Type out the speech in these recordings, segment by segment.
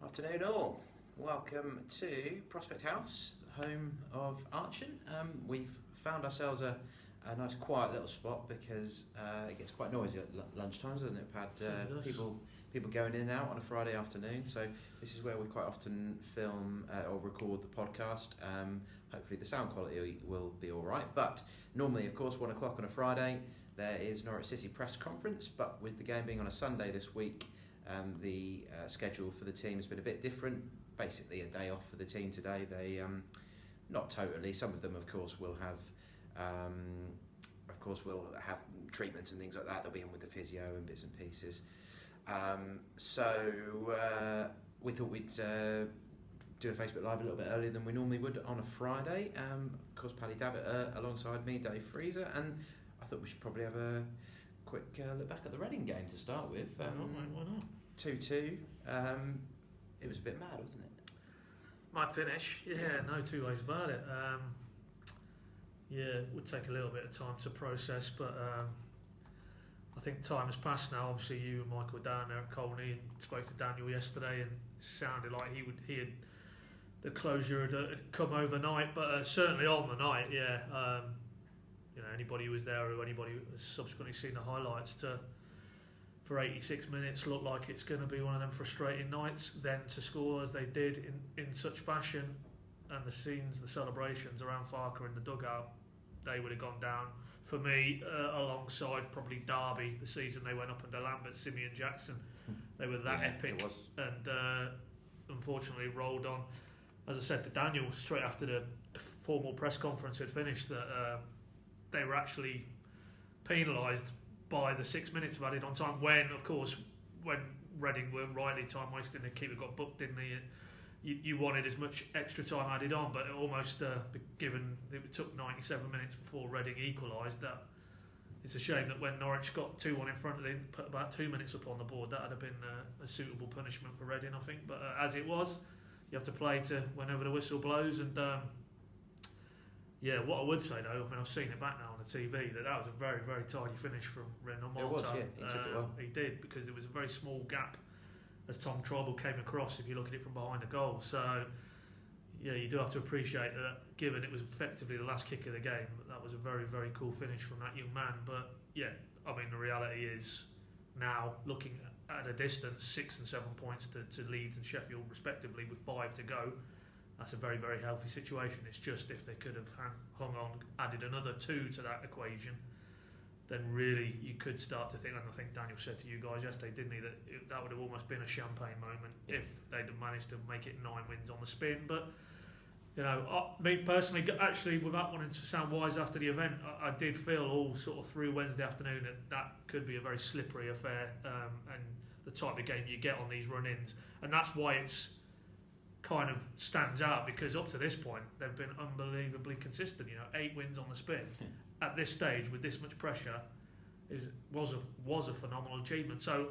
Afternoon all. Welcome to Prospect House, home of Archon. We've found ourselves a nice quiet little spot because it gets quite noisy at lunchtimes, doesn't it, Pad? People going in and out on a Friday afternoon, so this is where we quite often film or record the podcast. Hopefully the sound quality will be alright, but normally, of course, 1 o'clock on a Friday there is Norwich City press conference, but with the game being on a Sunday this week, the schedule for the team has been a bit different. Basically a day off for the team today. They not totally, some of them of course will have treatments and things like that. They'll be in with the physio and bits and pieces. So we thought we'd do a Facebook Live a little bit earlier than we normally would on a Friday. Of course, Paddy Davitt alongside me, Dave Freezer, and I thought we should probably have a quick look back at the Reading game to start with. Why not? 2-2. It was a bit mad, wasn't it? Might finish, no two ways about it. It would take a little bit of time to process, but I think time has passed now. Obviously, you and Michael were down there at Colney and spoke to Daniel yesterday, and it sounded like the closure had come overnight, but certainly on the night, anybody who was there or anybody who has subsequently seen the highlights for 86 minutes looked like it's going to be one of them frustrating nights. Then to score as they did in such fashion, and the scenes, the celebrations around Farker in the dugout, they would have gone down for me alongside probably Derby, the season they went up under Lambert, Simeon Jackson. They were that epic, and unfortunately rolled on. As I said to Daniel straight after the formal press conference had finished, that they were actually penalised by the 6 minutes of added on time, when Reading were rightly time wasting, the keeper got booked, didn't he? You wanted as much extra time added on, but almost given it took 97 minutes before Reading equalised, that it's a shame that when Norwich got 2-1 in front of them, put about 2 minutes up on the board, that would have been a suitable punishment for Reading, I think. But as it was, you have to play to whenever the whistle blows, and what I would say though, I've seen it back now on the TV, that was a very, very tidy finish from Renan Malta. It was, he took it well. He did, because there was a very small gap as Tom Tribal came across, if you look at it from behind the goal. So, you do have to appreciate that, given it was effectively the last kick of the game, that was a very, very cool finish from that young man. But, the reality is now, looking at a distance, 6 and 7 points to Leeds and Sheffield respectively with 5 to go, that's a very, very healthy situation. It's just if they could have hung on, added another 2 to that equation, then really you could start to think, and I think Daniel said to you guys yesterday, didn't he, that would have almost been a champagne moment if they'd have managed to make it 9 wins on the spin. But, me personally, actually, without wanting to sound wise after the event, I did feel all sort of through Wednesday afternoon that could be a very slippery affair, and the type of game you get on these run-ins. And that's why it's kind of stands out, because up to this point they've been unbelievably consistent. 8 wins on the spin at this stage with this much pressure was a phenomenal achievement. So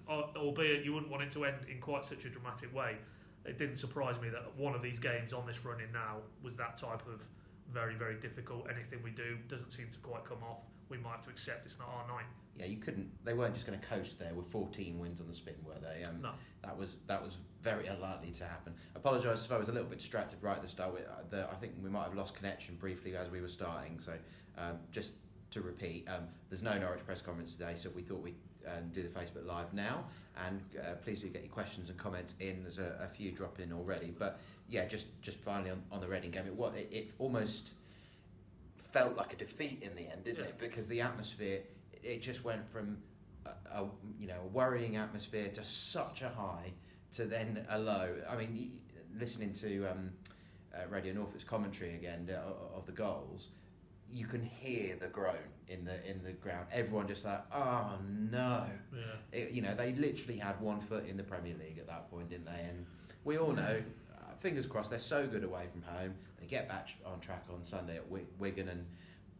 albeit you wouldn't want it to end in quite such a dramatic way, it didn't surprise me that one of these games on this run in now was that type of very, very difficult. Anything we do doesn't seem to quite come off. We might have to accept it's not our night. Yeah, you couldn't. They weren't just going to coast there with 14 wins on the spin, were they? No. That was very unlikely to happen. Apologise if I was a little bit distracted right at the start. I think we might have lost connection briefly as we were starting. So just to repeat, there's no Norwich press conference today, so we thought we'd do the Facebook Live now. And please do get your questions and comments in. There's a few dropping in already. But just finally on the Reading game, it almost felt like a defeat in the end, didn't it? Because the atmosphere, it just went from a worrying atmosphere to such a high to then a low. I mean, listening to Radio Norfolk's commentary again of the goals, you can hear the groan in the ground. Everyone just like, oh no. Yeah. They literally had 1 foot in the Premier League at that point, didn't they? And we all know, fingers crossed, they're so good away from home. They get back on track on Sunday at Wigan, and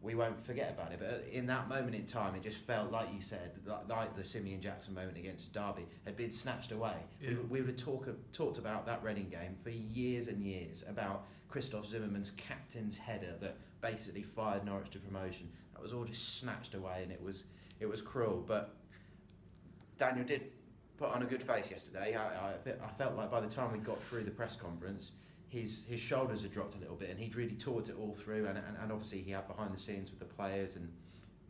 we won't forget about it. But in that moment in time, it just felt, like you said, like the Simeon Jackson moment against Derby had been snatched away. Yeah. We would have talked about that Reading game for years and years, about Christoph Zimmermann's captain's header that basically fired Norwich to promotion. That was all just snatched away, and it was cruel. But Daniel did put on a good face yesterday. I felt like by the time we got through the press conference, his shoulders had dropped a little bit, and he'd really talked it all through. And obviously he had behind the scenes with the players and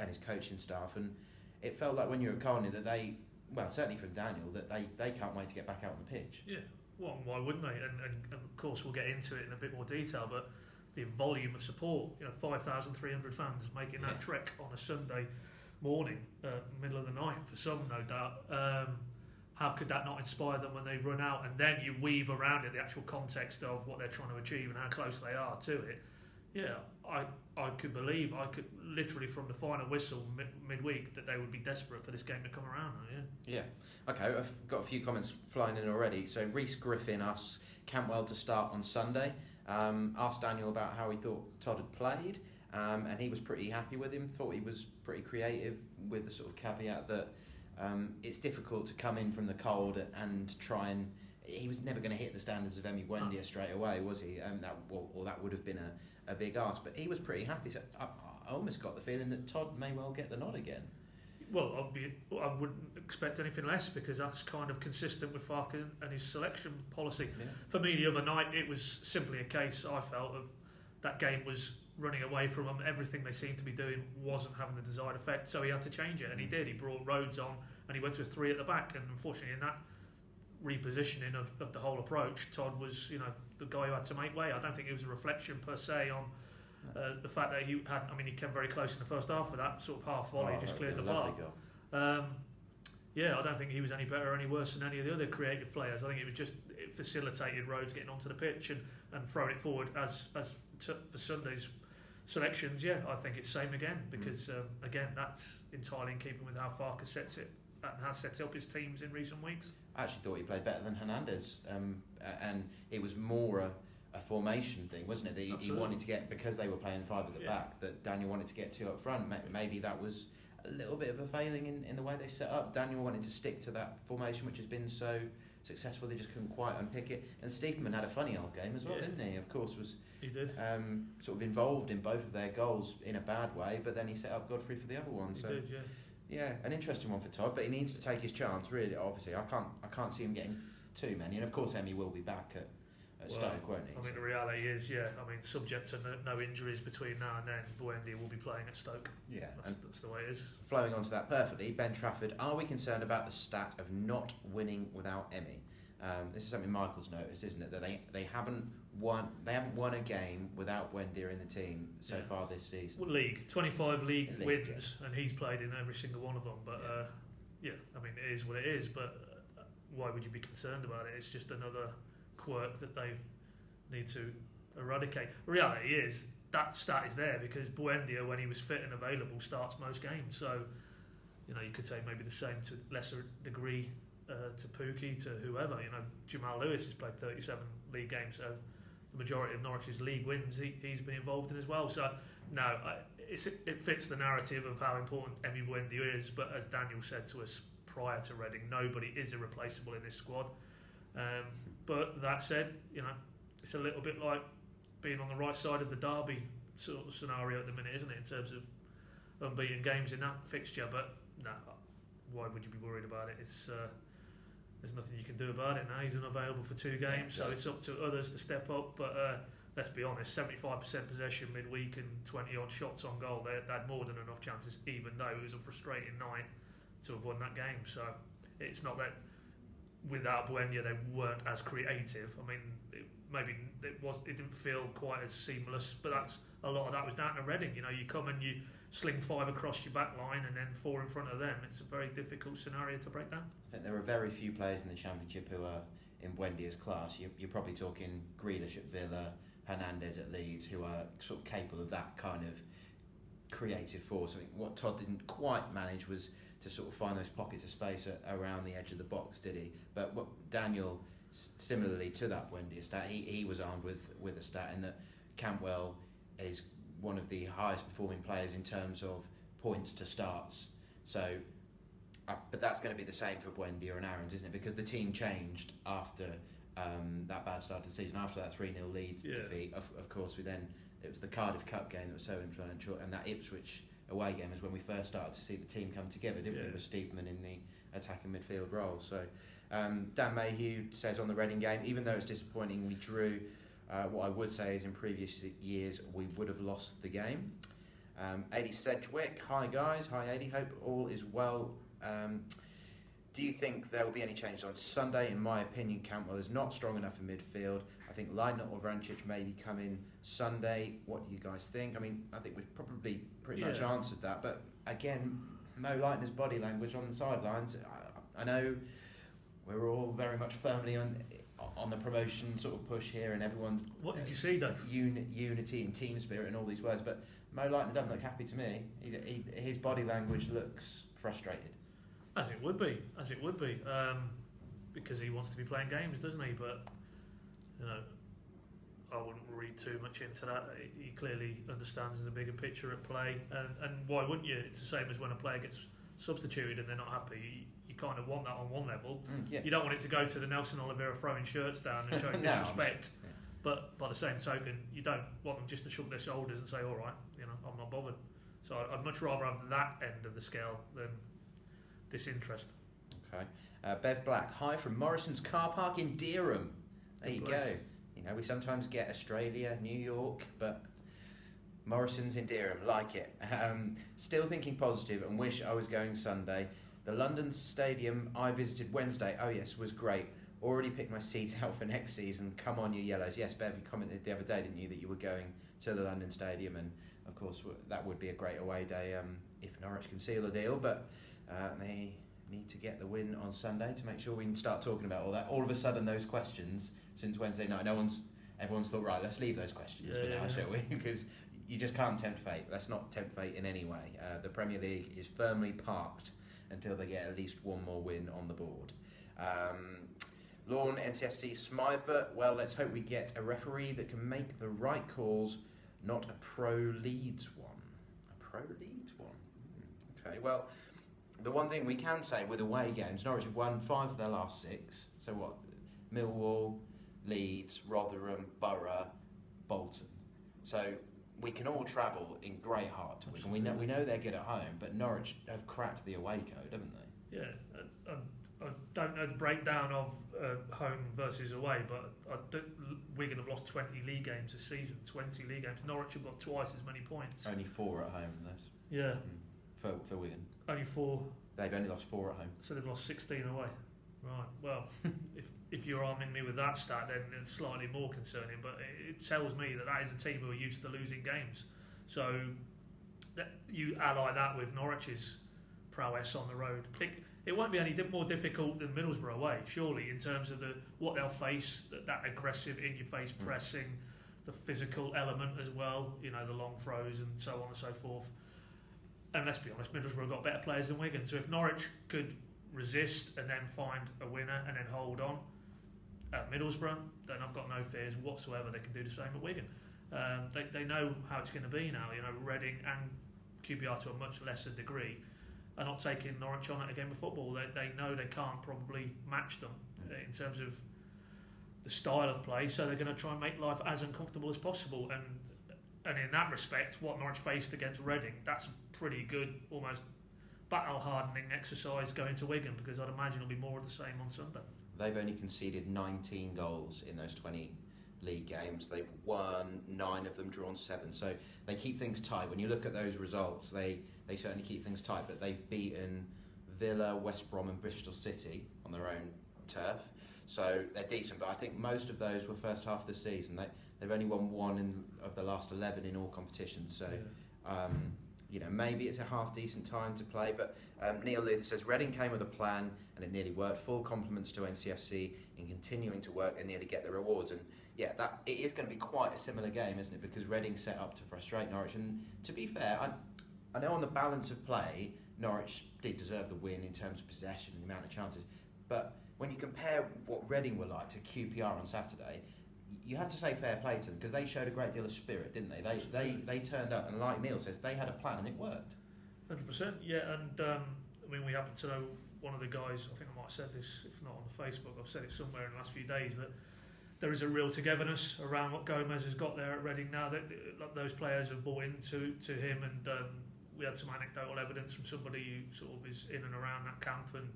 his coaching staff. And it felt like when you were at Colney that they, well, certainly from Daniel, that they can't wait to get back out on the pitch. Yeah, well, why wouldn't they? And of course we'll get into it in a bit more detail, but the volume of support, 5,300 fans making that trek on a Sunday morning, middle of the night for some, no doubt. How could that not inspire them when they run out? And then you weave around it the actual context of what they're trying to achieve and how close they are to it. Yeah, I could believe, literally from the final whistle midweek, that they would be desperate for this game to come around now, Yeah. Okay, I've got a few comments flying in already. So Rhys Griffin asks Cantwell to start on Sunday. Asked Daniel about how he thought Todd had played, and he was pretty happy with him, thought he was pretty creative, with the sort of caveat that it's difficult to come in from the cold and try and... He was never going to hit the standards of Emi Buendia straight away, was he? That would have been a big ask, but he was pretty happy. So I almost got the feeling that Todd may well get the nod again. Well, I wouldn't expect anything less, because that's kind of consistent with Farke and his selection policy. Yeah. For me, the other night, it was simply a case, I felt, of that game was running away from them. Everything they seemed to be doing wasn't having the desired effect, so he had to change it, and he did. He brought Rhodes on, and he went to a 3 at the back, and unfortunately in that repositioning of the whole approach, Todd was the guy who had to make way. I don't think it was a reflection per se on the fact that he came very close in the first half with that sort of half volley, just cleared the bar. I don't think he was any better or any worse than any of the other creative players. I think it facilitated Rhodes getting onto the pitch and throwing it forward as for Sunday's selections. Yeah, I think it's same again, because again, that's entirely in keeping with how Farke sets it and has set up his teams in recent weeks. I actually thought he played better than Hernandez, and it was more a formation thing, wasn't it? That he wanted to get, because they were playing 5 at the back, that Daniel wanted to get 2 up front. Maybe that was a little bit of a failing in the way they set up. Daniel wanted to stick to that formation, which has been so successful. They just couldn't quite unpick it. And Stevenman had a funny old game as well, didn't he? Of course, he did. Sort of involved in both of their goals in a bad way, but then he set up Godfrey for the other one. He did, yeah. Yeah, an interesting one for Todd, but he needs to take his chance. Really, obviously, I can't see him getting too many, and of course, Emi will be back at Stoke, won't he? I mean, the reality is, subject to no injuries between now and then, Buendia will be playing at Stoke. Yeah, that's the way it is. Flowing onto that perfectly, Ben Trafford, are we concerned about the stat of not winning without Emi? This is something Michael's noticed, isn't it? That they haven't won a game without Buendia in the team so far this season. Well, 25 league wins, and he's played in every single one of them. But it is what it is. But why would you be concerned about it? It's just another quirk that they need to eradicate. The reality is that stat is there because Buendia, when he was fit and available, starts most games. So you could say maybe the same to lesser degree to Pukki, to whoever. Jamal Lewis has played 37 league games, so the majority of Norwich's league wins he's been involved in as well. So no, it fits the narrative of how important Emi Buendia is. But as Daniel said to us prior to Reading, nobody is irreplaceable in this squad. But that said, it's a little bit like being on the right side of the derby sort of scenario at the minute, isn't it, in terms of unbeaten games in that fixture? But no, why would you be worried about it? There's nothing you can do about it now. He's unavailable for 2 games, so it's up to others to step up. But let's be honest, 75% possession midweek and 20-odd shots on goal. They had more than enough chances, even though it was a frustrating night, to have won that game. So it's not that without Buendia they weren't as creative. I mean, it didn't feel quite as seamless, but a lot of that was down to Reading. You come and you sling 5 across your back line and then 4 in front of them. It's a very difficult scenario to break down. I think there are very few players in the Championship who are in Buendia's class. You're probably talking Grealish at Villa, Hernandez at Leeds, who are sort of capable of that kind of creative force. I think what Todd didn't quite manage was to sort of find those pockets of space around the edge of the box, did he? But what Daniel, similarly to that Buendia stat, he was armed with a stat in that Cantwell is one of the highest performing players in terms of points to starts. So, but that's going to be the same for Buendia and Aarons, isn't it? Because the team changed after that bad start to the season, after that 3-0 Leeds defeat. Of course, it was the Cardiff Cup game that was so influential, and that Ipswich away game is when we first started to see the team come together, didn't we? With Stevenman in the attacking midfield role. So Dan Mayhew says on the Reading game, even though it's disappointing we drew, what I would say is in previous years we would have lost the game. Adi Sedgwick, hi guys, hi Adi, hope all is well. Do you think there will be any changes on Sunday? In my opinion, Cantwell is not strong enough in midfield. I think Leitner or Vrancic maybe come in Sunday. What do you guys think? I mean, I think we've probably pretty much answered that. But again, Mo Leitner's body language on the sidelines, I know we're all very much firmly on the promotion sort of push here, and everyone. What did you see though? Unity and team spirit and all these words. But Mo Leitner doesn't look happy to me. His body language looks frustrated. As it would be, because he wants to be playing games, doesn't he? But I wouldn't read too much into that. He clearly understands the bigger picture at play, and why wouldn't you? It's the same as when a player gets substituted and they're not happy. You kind of want that on one level. Yeah. You don't want it to go to the Nelson Oliveira throwing shirts down and showing disrespect. Yeah. But by the same token, you don't want them just to shrug their shoulders and say, "All right, I'm not bothered." So I'd much rather have that end of the scale than disinterest. Okay. Bev Black, hi from Morrison's car park in Dereham. There you go. We sometimes get Australia, New York, but Morrison's in Dereham, like it. Still thinking positive and wish I was going Sunday. The London Stadium I visited Wednesday, oh yes, was great. Already picked my seats out for next season. Come on, you Yellows. Yes, Bev, you commented the other day, didn't you, that you were going to the London Stadium, and of course that would be a great away day if Norwich can seal a deal, but they need to get the win on Sunday to make sure we can start talking about all that. All of a sudden, those questions since Wednesday night, everyone's thought, right, let's leave those questions for now, shall we? Because you just can't tempt fate. Let's not tempt fate in any way. The Premier League is firmly parked until they get at least one more win on the board. Lorne, NCSC Smythe, well, let's hope we get a referee that can make the right calls, not a pro-Leeds one. A pro-Leeds one? Okay, well, the one thing we can say with away games, Norwich have won 5 of their last 6. So what? Millwall, Leeds, Rotherham, Borough, Bolton. So we can all travel in great heart to Wigan. We know they're good at home, but Norwich have cracked the away code, haven't they? Yeah, I don't know the breakdown of home versus away, but Wigan have lost 20 league games this season. 20 league games. Norwich have got twice as many points. Only 4 at home in those. Yeah. For Wigan. Only 4. They've only lost 4 at home. So they've lost 16 away. Right. Well, if you're arming me with that stat, then it's slightly more concerning. But it tells me that is a team who are used to losing games. So you ally that with Norwich's prowess on the road. It won't be any more difficult than Middlesbrough away, surely, in terms of what they'll face, that aggressive, in-your-face pressing, the physical element as well, the long throws and so on and so forth. And let's be honest, Middlesbrough got better players than Wigan. So if Norwich could resist and then find a winner and then hold on at Middlesbrough, then I've got no fears whatsoever they can do the same at Wigan. They know how it's going to be now. Reading and QPR to a much lesser degree are not taking Norwich on at a game of football. They know they can't probably match them in terms of the style of play, so they're going to try and make life as uncomfortable as possible. And in that respect, what Norwich faced against Reading, that's a pretty good, almost battle-hardening exercise going to Wigan, because I'd imagine it'll be more of the same on Sunday. They've only conceded 19 goals in those 20 league games. They've won 9 of them, drawn 7. So they keep things tight. When you look at those results, they certainly keep things tight, but they've beaten Villa, West Brom and Bristol City on their own turf. So they're decent, but I think most of those were first half of the season. They've only won 1 of the last 11 in all competitions. So, maybe it's a half-decent time to play. But Neil Luther says, Reading came with a plan and it nearly worked. Full compliments to NCFC in continuing to work and nearly get the rewards. And yeah, it is going to be quite a similar game, isn't it? Because Reading set up to frustrate Norwich. And to be fair, I know on the balance of play, Norwich did deserve the win in terms of possession and the amount of chances. But when you compare what Reading were like to QPR on Saturday, you have to say fair play to them, because they showed a great deal of spirit, didn't they? They turned up, and like Neil says, they had a plan and it worked. 100%, yeah. And we happen to know one of the guys. I think I might have said this, if not on the Facebook, I've said it somewhere in the last few days, that there is a real togetherness around what Gomez has got there at Reading now. That those players have bought into him, and we had some anecdotal evidence from somebody who sort of is in and around that camp, and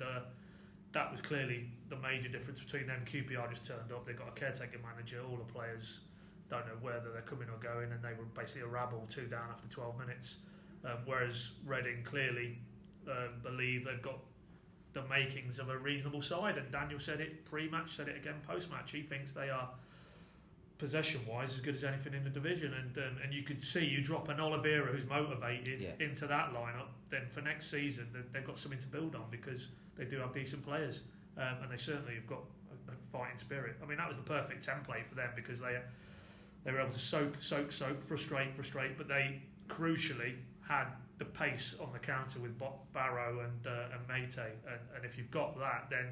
that was clearly the major difference between them. QPR just turned up, they've got a caretaker manager, all the players don't know whether they're coming or going, and they were basically a rabble, 2 down after 12 minutes. Whereas Reading clearly believe they've got the makings of a reasonable side, and Daniel said it pre-match, said it again post-match. He thinks they are possession-wise as good as anything in the division, and you could see, you drop an Oliveira who's motivated into that lineup, then for next season they've got something to build on, because they do have decent players, and they certainly have got a fighting spirit. I mean, that was the perfect template for them, because they were able to soak, frustrate, but they crucially had the pace on the counter with Barrow and Mate, and if you've got that, then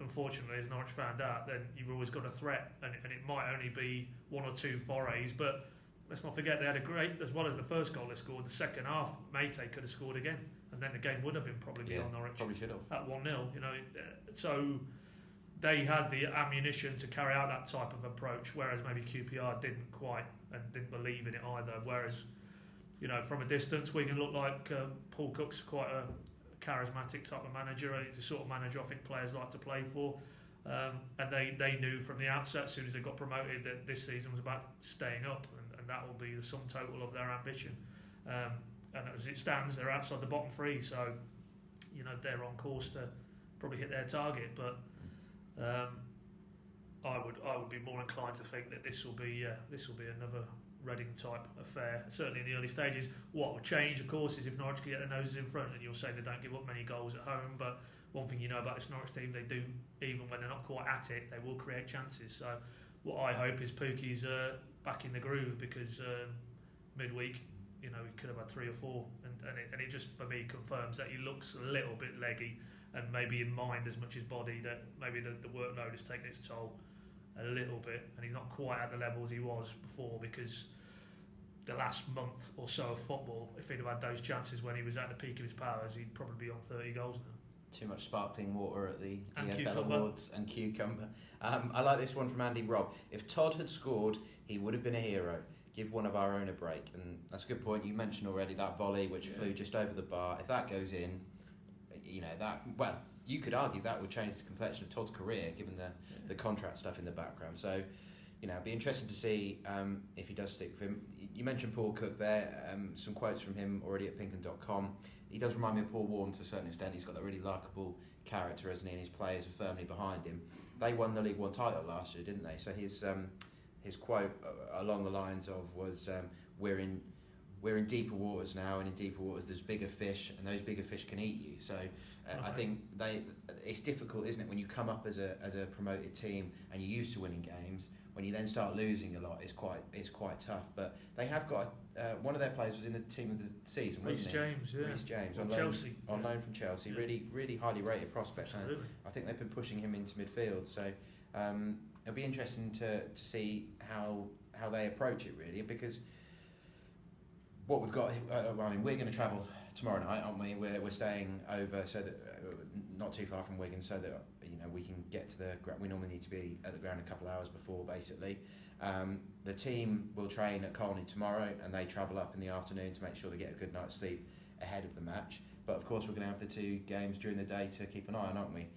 unfortunately, as Norwich found out, then you've always got a threat, and it might only be 1 or 2 forays, but let's not forget they had a great, as well as the first goal they scored, the second half, Mate could have scored again, and then the game would have been probably on Norwich. Probably should have. At 1-0, you know, so they had the ammunition to carry out that type of approach, whereas maybe QPR didn't quite, and didn't believe in it either, whereas, you know, from a distance, Wigan looked like Paul Cook's quite a charismatic type of manager. He's the sort of manager I think players like to play for, and they knew from the outset, as soon as they got promoted, that this season was about staying up, and that will be the sum total of their ambition. And as it stands, they're outside the bottom 3, so you know they're on course to probably hit their target. But I would be more inclined to think that this will be another Reading type affair, certainly in the early stages. What would change, of course, is if Norwich can get their noses in front, and you'll say they don't give up many goals at home, but one thing you know about this Norwich team, they do, even when they're not quite at it, they will create chances. So what I hope is Pukki's back in the groove, because midweek, you know, he could have had 3 or 4, and it just, for me, confirms that he looks a little bit leggy, and maybe in mind as much as body, that maybe the workload has taken its toll a little bit, and he's not quite at the levels he was before, because the last month or so of football, if he'd have had those chances when he was at the peak of his powers, he'd probably be on 30 goals now. Too much sparkling water at the EFL cucumber. Awards, and cucumber. I like this one from Andy Robb. If Todd had scored, he would have been a hero. Give one of our own a break. And that's a good point. You mentioned already that volley which flew just over the bar. If that goes in, you know, that, well, you could argue that would change the complexion of Todd's career, given the contract stuff in the background. So, you know, it'd be interesting to see if he does stick with him. You mentioned Paul Cook there, some quotes from him already at pinkham.com. He does remind me of Paul Warren to a certain extent. He's got that really likeable character, hasn't he, and his players are firmly behind him. They won the League One title last year, didn't they? So his quote along the lines of was, we're in deeper waters now, and in deeper waters there's bigger fish, and those bigger fish can eat you. So I think it's difficult, isn't it, when you come up as a promoted team and you're used to winning games. When you then start losing a lot, it's quite tough. But they have got one of their players was in the team of the season, wasn't he? Rhys James on Chelsea, loan from Chelsea. Yeah. Really highly rated prospect. Absolutely. I think they've been pushing him into midfield. So it'll be interesting to see how they approach it, really, because what we've got. I mean, we're going to travel tomorrow night, aren't we? We're staying over, so that not too far from Wigan, so that we can get to the ground. We normally need to be at the ground a couple of hours before, basically. The team will train at Colney tomorrow, and they travel up in the afternoon to make sure they get a good night's sleep ahead of the match. But of course, we're going to have the 2 games during the day to keep an eye on, aren't we?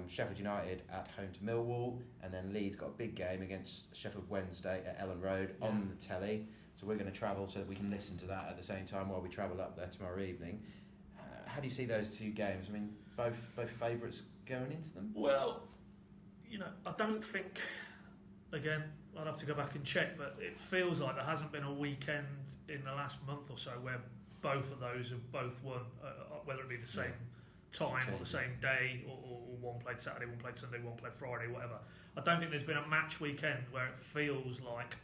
Sheffield United at home to Millwall, and then Leeds got a big game against Sheffield Wednesday at Ellen Road on the telly. So we're going to travel so that we can listen to that at the same time while we travel up there tomorrow evening. How do you see those 2 games? I mean, both favourites going into them? Well, you know, I don't think, again, I'd have to go back and check, but it feels like there hasn't been a weekend in the last month or so where both of those have both won, whether it be the same time or the same day, or one played Saturday, one played Sunday, one played Friday, whatever. I don't think there's been a match weekend where it feels like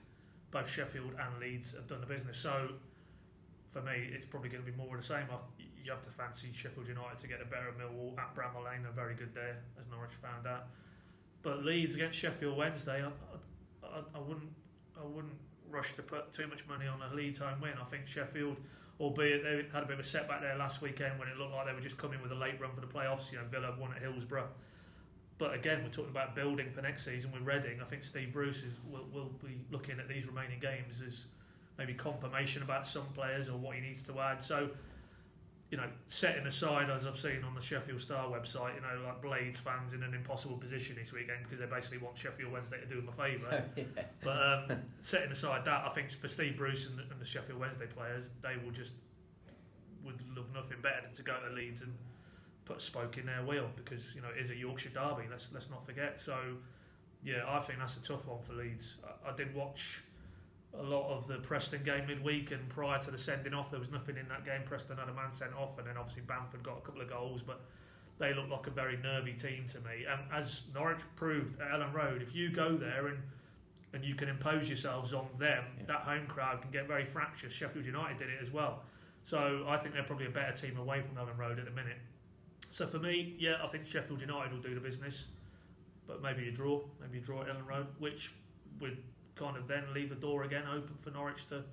both Sheffield and Leeds have done the business. So for me, it's probably going to be more of the same. You have to fancy Sheffield United to get a better Millwall at Bramall Lane. They're very good there, as Norwich found out. But Leeds against Sheffield Wednesday, I wouldn't rush to put too much money on a Leeds home win. I think Sheffield, albeit they had a bit of a setback there last weekend when it looked like they were just coming with a late run for the playoffs. You know, Villa won at Hillsborough. But again, we're talking about building for next season with Reading. I think Steve Bruce will be looking at these remaining games as maybe confirmation about some players or what he needs to add. So, setting aside, as I've seen on the Sheffield Star website, like Blades fans in an impossible position this weekend because they basically want Sheffield Wednesday to do them a favour. Yeah. But setting aside that, I think for Steve Bruce and the Sheffield Wednesday players, they would love nothing better than to go to Leeds and put a spoke in their wheel because it is a Yorkshire derby. Let's not forget. So yeah, I think that's a tough one for Leeds. I did watch a lot of the Preston game midweek, and prior to the sending off, there was nothing in that game. Preston had a man sent off, and then obviously Bamford got a couple of goals, but they looked like a very nervy team to me. And as Norwich proved at Ellen Road, if you go there and you can impose yourselves on them, that home crowd can get very fractious. Sheffield United did it as well. So I think they're probably a better team away from Ellen Road at the minute. So for me, I think Sheffield United will do the business, but maybe a draw at Ellen Road, which would kind of then leave the door again open for Norwich to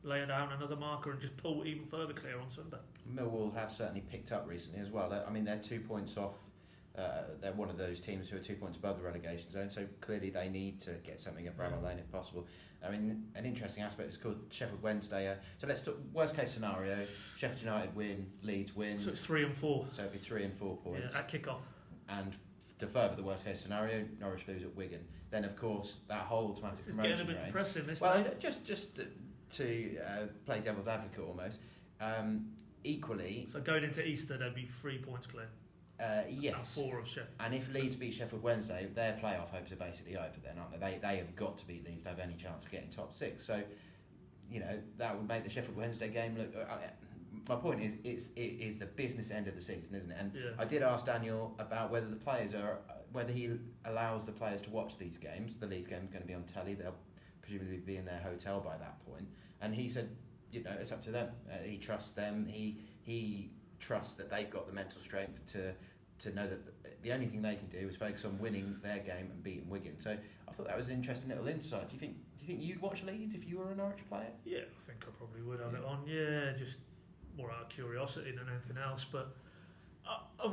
lay down another marker and just pull even further clear on Sunday. Millwall have certainly picked up recently as well. They're 2 points off. They're one of those teams who are 2 points above the relegation zone, so clearly they need to get something at Bramall Lane if possible. An interesting aspect is called Sheffield Wednesday. So let's talk worst case scenario: Sheffield United win, Leeds win. So it's 3 and 4. So it'd be 3 and 4 points at kick-off. And to further the worst case scenario, Norwich lose at Wigan. Then of course that whole automatic promotion race. It's getting a bit depressing this day. Just to play devil's advocate almost. Equally. So going into Easter, there'd be 3 points clear. Yes. And 4 of Sheffield. And if Leeds beat Sheffield Wednesday, their playoff hopes are basically over then, aren't they? They have got to beat Leeds to have any chance of getting top 6. So, that would make the Sheffield Wednesday game look. My point is, it is the business end of the season, isn't it? And I did ask Daniel about whether he allows the players to watch these games. The Leeds game is going to be on telly. They'll presumably be in their hotel by that point. And he said, it's up to them. He trusts them. He trusts that they've got the mental strength to know that the only thing they can do is focus on winning their game and beating Wigan. So I thought that was an interesting little insight. Do you think you'd watch Leeds if you were a Norwich player? Yeah, I think I probably would have it on. Yeah, just more out of curiosity than anything else. But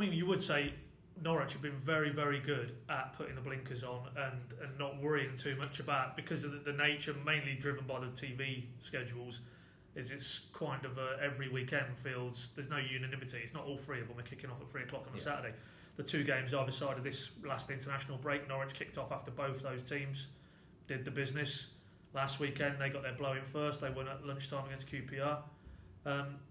you would say Norwich have been very, very good at putting the blinkers on and not worrying too much about, because of the nature, mainly driven by the TV schedules. It's kind of every weekend feels there's no unanimity. It's not all 3 of them are kicking off at 3 o'clock on a Saturday. The 2 games either side of this last international break, Norwich kicked off after both those teams did the business. Last weekend they got their blow-in first. They won at lunchtime against QPR.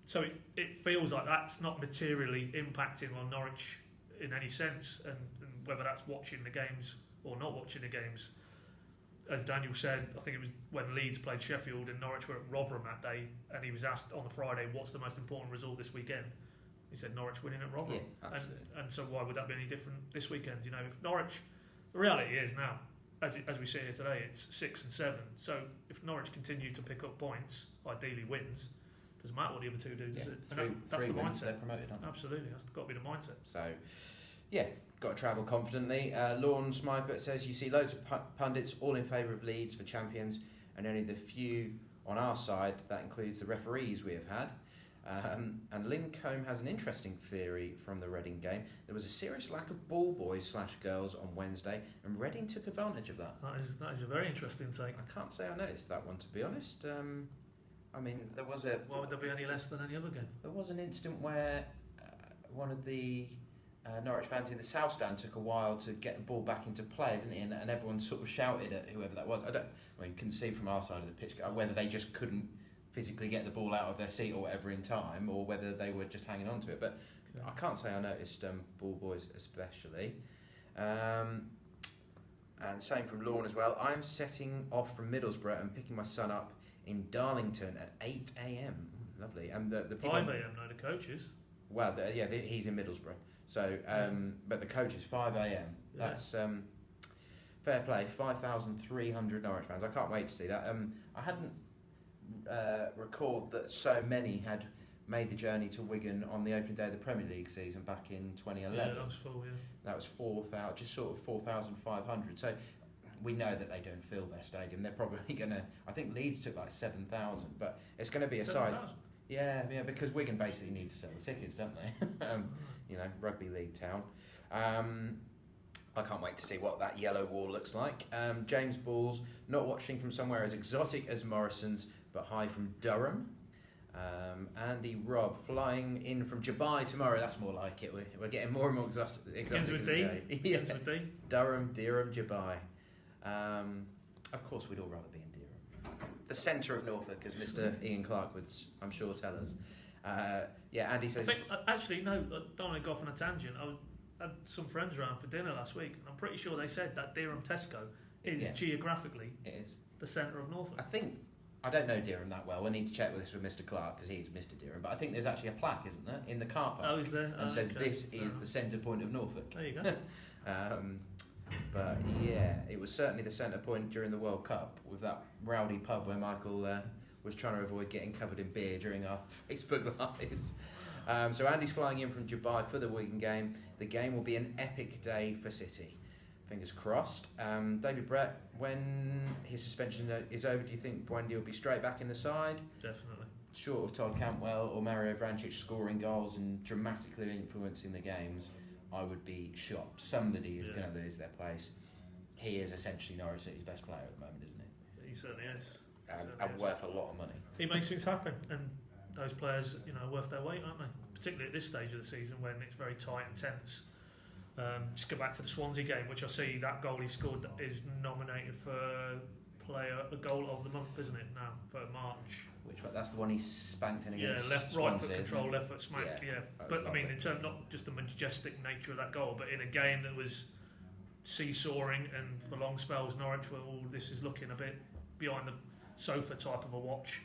So it feels like that's not materially impacting on Norwich in any sense, and whether that's watching the games or not watching the games. As Daniel said, I think it was when Leeds played Sheffield and Norwich were at Rotherham that day, and he was asked on the Friday, what's the most important result this weekend? He said Norwich winning at Rotherham. Yeah, absolutely. And so why would that be any different this weekend? If Norwich, the reality is now, as we sit here today, it's 6 and 7. So if Norwich continue to pick up points, ideally wins, doesn't matter what the other two do, does it? That's the mindset. They're promoted, aren't they? Absolutely, that's got to be the mindset. So, got to travel confidently. Lorne Smypert says, you see loads of pundits all in favour of Leeds for champions, and only the few on our side, that includes the referees we have had. And Lincombe has an interesting theory from the Reading game. There was a serious lack of ball boys / girls on Wednesday, and Reading took advantage of that. That is a very interesting take. I can't say I noticed that one, to be honest. There was a... Why would there be any less than any other game? There was an instant where one of the Norwich fans in the South Stand took a while to get the ball back into play, didn't he? And everyone sort of shouted at whoever that was. Couldn't see from our side of the pitch whether they just couldn't physically get the ball out of their seat or whatever in time, or whether they were just hanging on to it. But I can't say I noticed ball boys especially. And same from Lorne as well. I'm setting off from Middlesbrough and picking my son up in Darlington at 8 a.m. Lovely. And the 5 a.m. No, the coaches. Well, he's in Middlesbrough. So, but the coach is 5 a.m. Yeah. That's fair play. 5,300 Norwich fans. I can't wait to see that. I hadn't recalled that so many had made the journey to Wigan on the opening day of the Premier League season back in 2011. Yeah, that was full. Yeah. That was 4,000, just sort of 4,500. So we know that they don't fill their stadium. They're probably going to... I think Leeds took like 7,000, but it's going to be a 7,000? side... Yeah, because Wigan basically need to sell the tickets, don't they? Rugby league town. I can't wait to see what that yellow wall looks like. James Balls, not watching from somewhere as exotic as Morrison's, but hi from Durham. Andy Rob flying in from Dubai tomorrow. That's more like it. We're getting more and more exotic. Begins with D. Begins with D. Durham, Dubai. Of course, we'd all rather be in Durham, the centre of Norfolk, as Mr. Ian Clark would, I'm sure, tell us. Andy says. I think actually no. I don't want to go off on a tangent. I had some friends around for dinner last week, and I'm pretty sure they said that Durham Tesco is geographically the centre of Norfolk. I don't know Durham that well. We need to check with this with Mr. Clark because he's Mr. Durham. But I think there's actually a plaque, isn't there, in the car park? Oh, is there? And says this is the centre point of Norfolk. There you go. But yeah, it was certainly the centre point during the World Cup with that rowdy pub where Michael was trying to avoid getting covered in beer during our Facebook lives. So Andy's flying in from Dubai for the Wigan game. The game will be an epic day for City. Fingers crossed. David Brett, when his suspension is over, do you think Buendia will be straight back in the side? Definitely. Short of Todd Cantwell or Mario Vrancic scoring goals and dramatically influencing the games, I would be shocked. Somebody is going to lose their place. He is essentially Norwich City's best player at the moment, isn't he? He certainly is. And worth a lot of money. He makes things happen, and those players, are worth their weight, aren't they? Particularly at this stage of the season when it's very tight and tense. Just go back to the Swansea game, which I see that goal he scored is nominated for a goal of the month, isn't it? Now for March. That's the one he spanked in against. Left, Swansea, right foot control, left foot smack. Yeah. But I mean, in terms not just the majestic nature of that goal, but in a game that was seesawing and for long spells, Norwich were this is looking a bit behind the sofa type of a watch.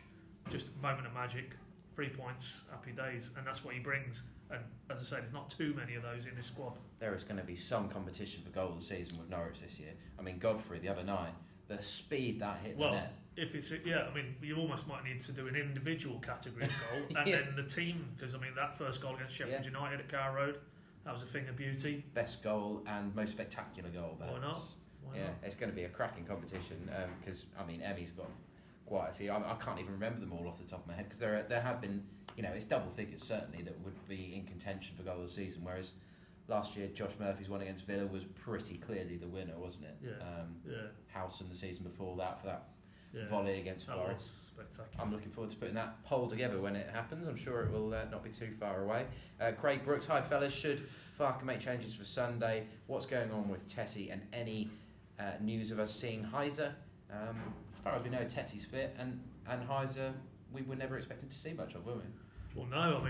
Just a moment of magic, 3 points, happy days, and that's what he brings. And as I say, there's not too many of those in this squad. There is going to be some competition for goal of the season with Norwich this year. I mean, Godfrey the other night, the speed that hit the net. If it's you almost might need to do an individual category of goal and then the team, because that first goal against Sheffield United at Carrow Road, that was a thing of beauty. Best goal and most spectacular goal. Why not? It's going to be a cracking competition because Emmy's got quite a few. I can't even remember them all off the top of my head because there have been. It's double figures certainly that would be in contention for goal of the season, whereas last year Josh Murphy's one against Villa was pretty clearly the winner, wasn't it? Howson the season before that for that volley against Forest. Spectacular. I'm looking forward to putting that poll together when it happens. I'm sure it will not be too far away. Craig Brooks, hi fellas, should Farke make changes for Sunday? What's going on with Tetty and any news of us seeing Heiser? As far as we know, Tetty's fit and Heiser we were never expected to see much of, were we? Well, no.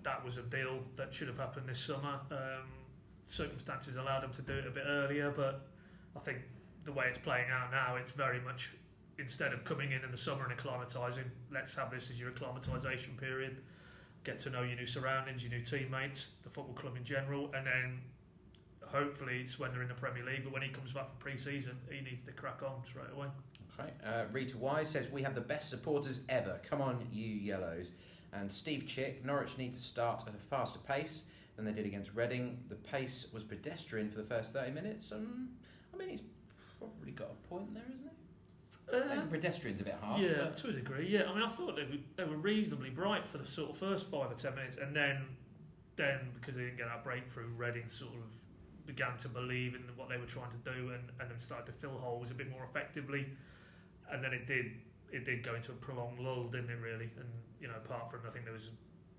That was a deal that should have happened this summer. Circumstances allowed him to do it a bit earlier, but I think the way it's playing out now, it's very much instead of coming in the summer and acclimatising, let's have this as your acclimatisation period, get to know your new surroundings, your new teammates, the football club in general, and then hopefully it's when they're in the Premier League, but when he comes back from pre-season, he needs to crack on straight away. Okay. Rita Wise says, we have the best supporters ever. Come on, you Yellows. And Steve Chick, Norwich need to start at a faster pace than they did against Reading. The pace was pedestrian for the first 30 minutes. He's probably got a point there, isn't he? Maybe pedestrian's a bit hard. Yeah, to a degree, yeah. I thought they were reasonably bright for the sort of first 5 or 10 minutes, and then because they didn't get that breakthrough, Reading sort of began to believe in what they were trying to do and then started to fill holes a bit more effectively. And then it did go into a prolonged lull, didn't it, really? And, apart from, I think there was,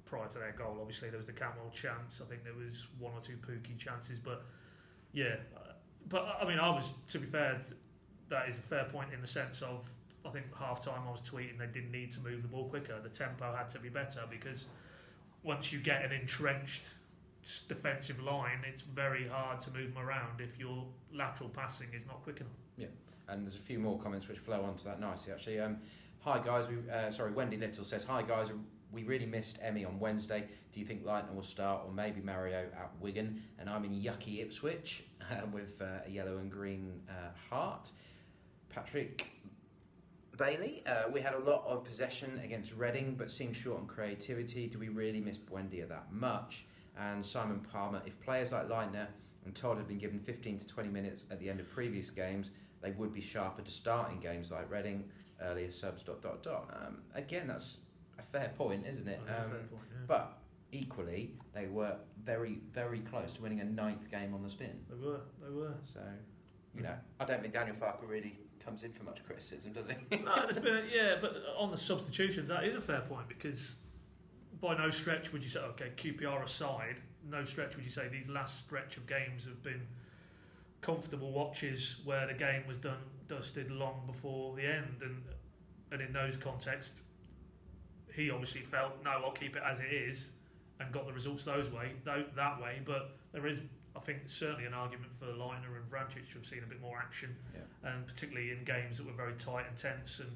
prior to their goal, obviously, there was the Cantwell chance. I think there was 1 or 2 Pukki chances. But, yeah. But, I was, to be fair, that is a fair point in the sense of, I think half-time I was tweeting they didn't need to move the ball quicker. The tempo had to be better because once you get an entrenched defensive line, it's very hard to move them around if your lateral passing is not quick enough. Yeah. And there's a few more comments which flow onto that nicely, actually. Hi guys, Wendy Little says, hi guys, we really missed Emmy on Wednesday. Do you think Leitner will start or maybe Mario at Wigan? And I'm in yucky Ipswich with a yellow and green heart. Patrick Bailey, we had a lot of possession against Reading but seemed short on creativity. Do we really miss Buendia that much? And Simon Palmer, if players like Leitner and Todd had been given 15 to 20 minutes at the end of previous games, they would be sharper to start in games like Reading, earlier subs, ... Again, that's a fair point, isn't it? Fair point, yeah. But equally, they were very, very close to winning a 9th game on the spin. They were. So, I don't think Daniel Farke really comes in for much criticism, does it? No, there's been but on the substitutions, that is a fair point, because by no stretch would you say, okay, QPR aside, no stretch would you say these last stretch of games have been comfortable watches where the game was dusted long before the end, and in those contexts, he obviously felt, no, I'll keep it as it is, and got the results that way. But there is, I think, certainly an argument for Leitner and Vrancic to have seen a bit more action, and particularly in games that were very tight and tense. And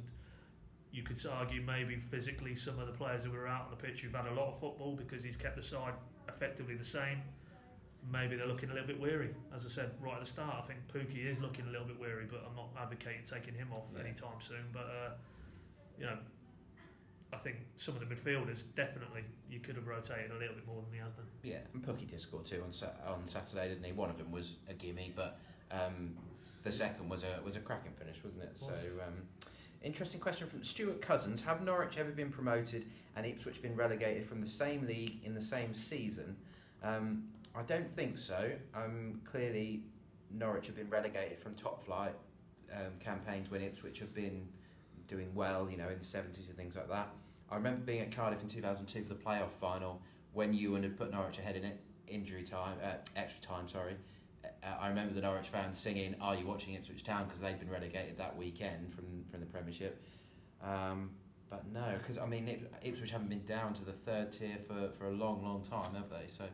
you could argue maybe physically some of the players who were out on the pitch who've had a lot of football, because he's kept the side effectively the same, maybe they're looking a little bit weary. As I said right at the start, I think Pukki is looking a little bit weary, but I'm not advocating taking him off anytime soon. But I think some of the midfielders, definitely, you could have rotated a little bit more than he has done. Yeah, and Pukki did score 2 on Saturday, didn't he? One of them was a gimme, but the second was a cracking finish, wasn't it? So, interesting question from Stuart Cousins. Have Norwich ever been promoted and Ipswich been relegated from the same league in the same season? I don't think so. Clearly, Norwich have been relegated from top flight campaigns when Ipswich have been doing well, in the 70s and things like that. I remember being at Cardiff in 2002 for the playoff final when Ewan had put Norwich ahead in extra time. I remember the Norwich fans singing, "Are you watching Ipswich Town?" because they'd been relegated that weekend from the Premiership. But no, because Ipswich haven't been down to the third tier for a long, long time, have they? So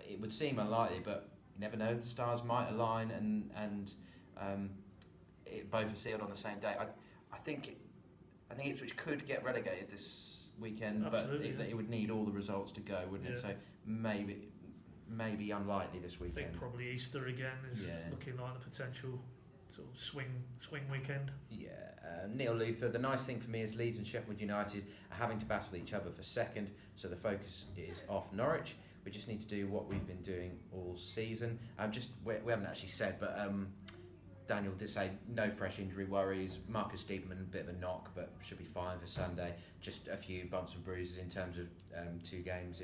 it would seem unlikely, but you never know. The stars might align, and both are sealed on the same day. I think Ipswich could get relegated this weekend. Absolutely, but it would need all the results to go, wouldn't it? So maybe unlikely this weekend. I think probably Easter again is looking like the potential sort of swing weekend. Yeah. Neil Luther, the nice thing for me is Leeds and Sheffield United are having to battle each other for second, so the focus is off Norwich. We just need to do what we've been doing all season. We haven't actually said, but Daniel did say no fresh injury worries. Marcus Diekman, a bit of a knock, but should be fine for Sunday. Just a few bumps and bruises in terms of 2 games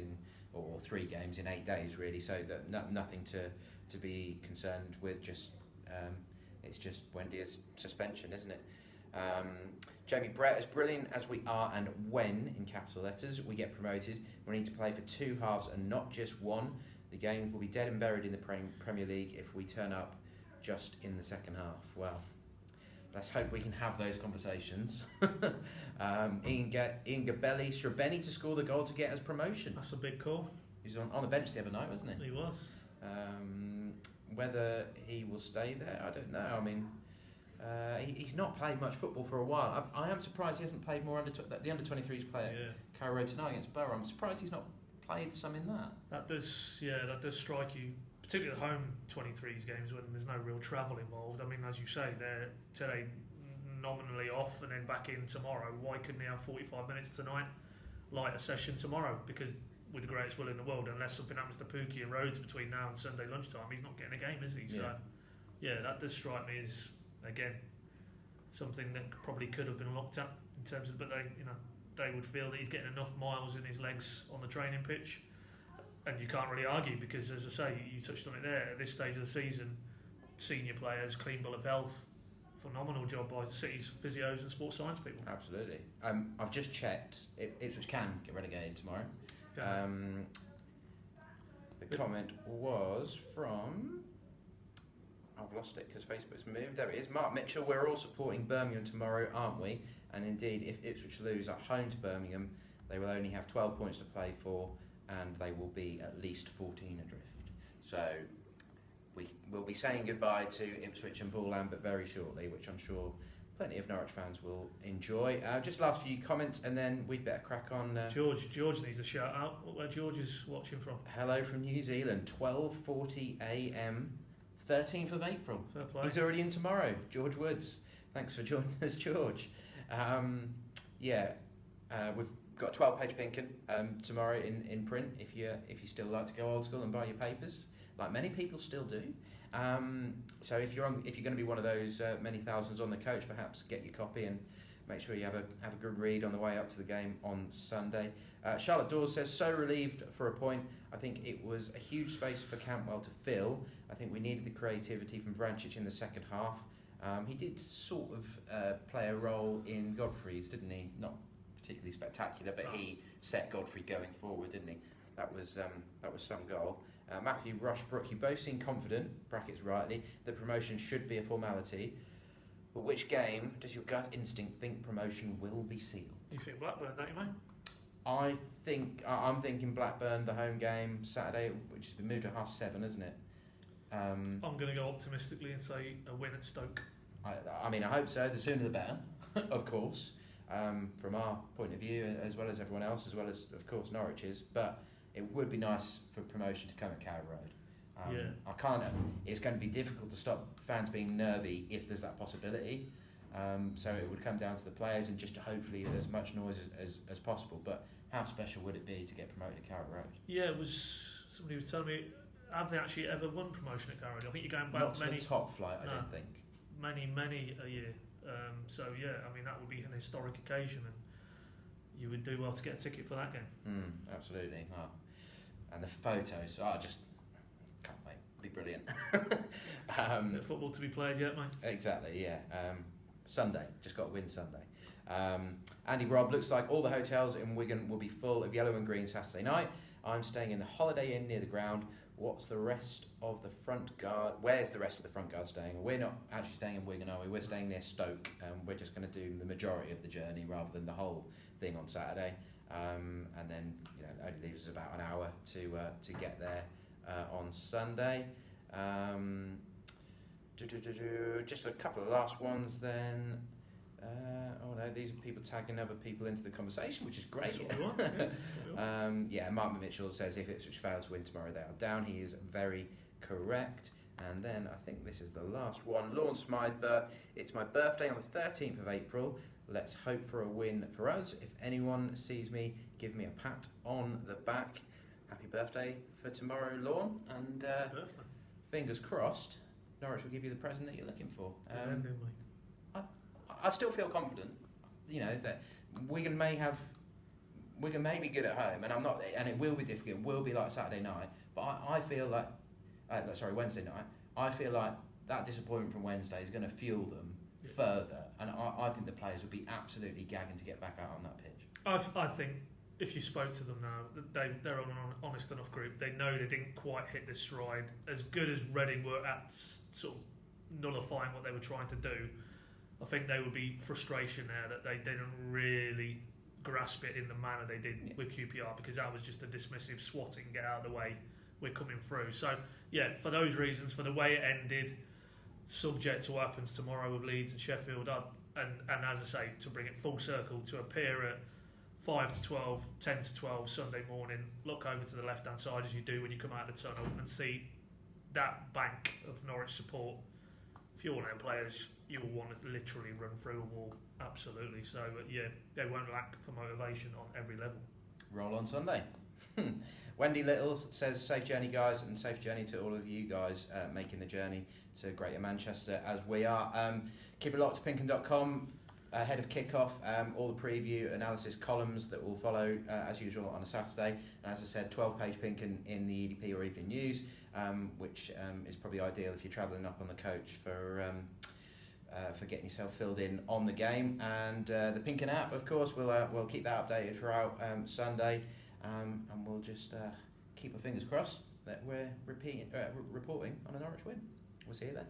or 3 games in 8 days, really. So nothing to be concerned with. It's just Buendia's suspension, isn't it? Jamie Brett, as brilliant as we are, and when, in capital letters, we get promoted, we need to play for 2 halves and not just one. The game will be dead and buried in the Premier League if we turn up just in the second half. Well, let's hope we can have those conversations. Ian Gabelli, Shrabeni to score the goal to get us promotion. That's a big call. He was on the bench the other night, wasn't he? He was. Whether he will stay there, I don't know. He's not played much football for a while. I am surprised he hasn't played more the under-23s player. Carrow Road tonight against Borough. I'm surprised he's not played some in that. That does strike you, particularly the home 23s games when there's no real travel involved. As you say, they're today nominally off and then back in tomorrow. Why couldn't he have 45 minutes tonight, light a session tomorrow? Because with the greatest will in the world, unless something happens to Pukki and Rhodes between now and Sunday lunchtime, he's not getting a game, is he? So, that does strike me as, again, something that probably could have been looked at in terms of, but they would feel that he's getting enough miles in his legs on the training pitch. And you can't really argue because, as I say, you touched on it there, at this stage of the season, senior players, clean bill of health, phenomenal job by City's physios and sports science people. Absolutely. I've just checked. Ipswich can get relegated tomorrow. The comment was from... I've lost it because Facebook's moved. There it is. Mark Mitchell, we're all supporting Birmingham tomorrow, aren't we? And indeed, if Ipswich lose at home to Birmingham, they will only have 12 points to play for, and they will be at least 14 adrift. So we will be saying goodbye to Ipswich and Bull Lambert very shortly, which I'm sure plenty of Norwich fans will enjoy. Just last few comments, and then we'd better crack on. George needs a shout out. Where George is watching from? Hello from New Zealand, 12:40 a.m. 13th of April. Fair play. He's already in tomorrow. George Woods. Thanks for joining us, George. We've got a 12-page Pinkin tomorrow in print. If you still like to go old school and buy your papers, like many people still do. So if you're going to be one of those many thousands on the coach, perhaps get your copy and make sure you have a good read on the way up to the game on Sunday. Charlotte Dawes says, so relieved for a point. I think it was a huge space for Cantwell to fill. I think we needed the creativity from Vrancic in the second half. He did sort of play a role in Godfrey's, didn't he? Not particularly spectacular, but he set Godfrey going forward, didn't he? That was some goal. Matthew, Rushbrook, you both seem confident, brackets rightly, that promotion should be a formality. But which game does your gut instinct think promotion will be sealed? You think Blackburn, don't you, mate? I'm thinking Blackburn, the home game Saturday, which has been moved to 7:30, isn't it? I'm going to go optimistically and say a win at Stoke. I mean, I hope so. The sooner the better, of course, from our point of view, as well as everyone else, as well as, of course, Norwich's. But it would be nice for promotion to come at Carrow Road. I can't. It's going to be difficult to stop fans being nervy if there's that possibility. So it would come down to the players and just to hopefully as much noise as possible. But how special would it be to get promoted at Carrow Road? Yeah, it was. Somebody was telling me, have they actually ever won promotion at Carrow Road? I think you're going back not to the top flight. I don't think. Many a year. So yeah, I mean that would be an historic occasion, and you would do well to get a ticket for that game. Absolutely. And the photos, I just can't wait. Be brilliant. Football to be played yet, mate? Exactly. Yeah. Sunday. Just got to win Sunday. Andy Robb, looks like all the hotels in Wigan will be full of yellow and green Saturday night. I'm staying in the Holiday Inn near the ground. What's the rest of the front guard? Where's the rest of the front guard staying? We're not actually staying in Wigan, are we? We're staying near Stoke. We're just going to do the majority of the journey rather than the whole thing on Saturday. And then only leaves us about an hour to get there on Sunday. Just a couple of last ones then. These are people tagging other people into the conversation, which is great. Mark Mitchell says if Ipswich fail to win tomorrow, they are down. He is very correct. And then I think this is the last one. Lorne Smythburg, it's my birthday on the 13th of April. Let's hope for a win for us. If anyone sees me, give me a pat on the back. Happy birthday for tomorrow, Lorne. And fingers crossed, Norwich will give you the present that you're looking for. I still feel confident, that Wigan may be good at home, and I'm not, and it will be difficult. It will be like Saturday night, but I feel like, Wednesday night. I feel like that disappointment from Wednesday is going to fuel them further, and I think the players will be absolutely gagging to get back out on that pitch. I think if you spoke to them now, they're on an honest enough group. They know they didn't quite hit their stride. As good as Reading were at sort of nullifying what they were trying to do, I think there would be frustration there that they didn't really grasp it in the manner they did with QPR, because that was just a dismissive swatting, get out of the way, we're coming through. So, for those reasons, for the way it ended, subject to what happens tomorrow with Leeds and Sheffield, and as I say, to bring it full circle, to appear at 5 to 12, 10 to 12 Sunday morning, look over to the left-hand side as you do when you come out of the tunnel and see that bank of Norwich support. If you're one of them players, you'll want to literally run through a wall, absolutely. So, they won't lack for motivation on every level. Roll on Sunday. Wendy Little says, safe journey, guys, and safe journey to all of you guys making the journey to Greater Manchester as we are. Keep it locked to Pinken.com. Ahead of kick-off, all the preview analysis columns that will follow as usual on a Saturday, and as I said, 12-page Pinken in the EDP or Evening News, which is probably ideal if you're travelling up on the coach for getting yourself filled in on the game. And the Pinken app, of course, we'll keep that updated throughout Sunday, and we'll just keep our fingers crossed that we're reporting on a Norwich win. We'll see you then.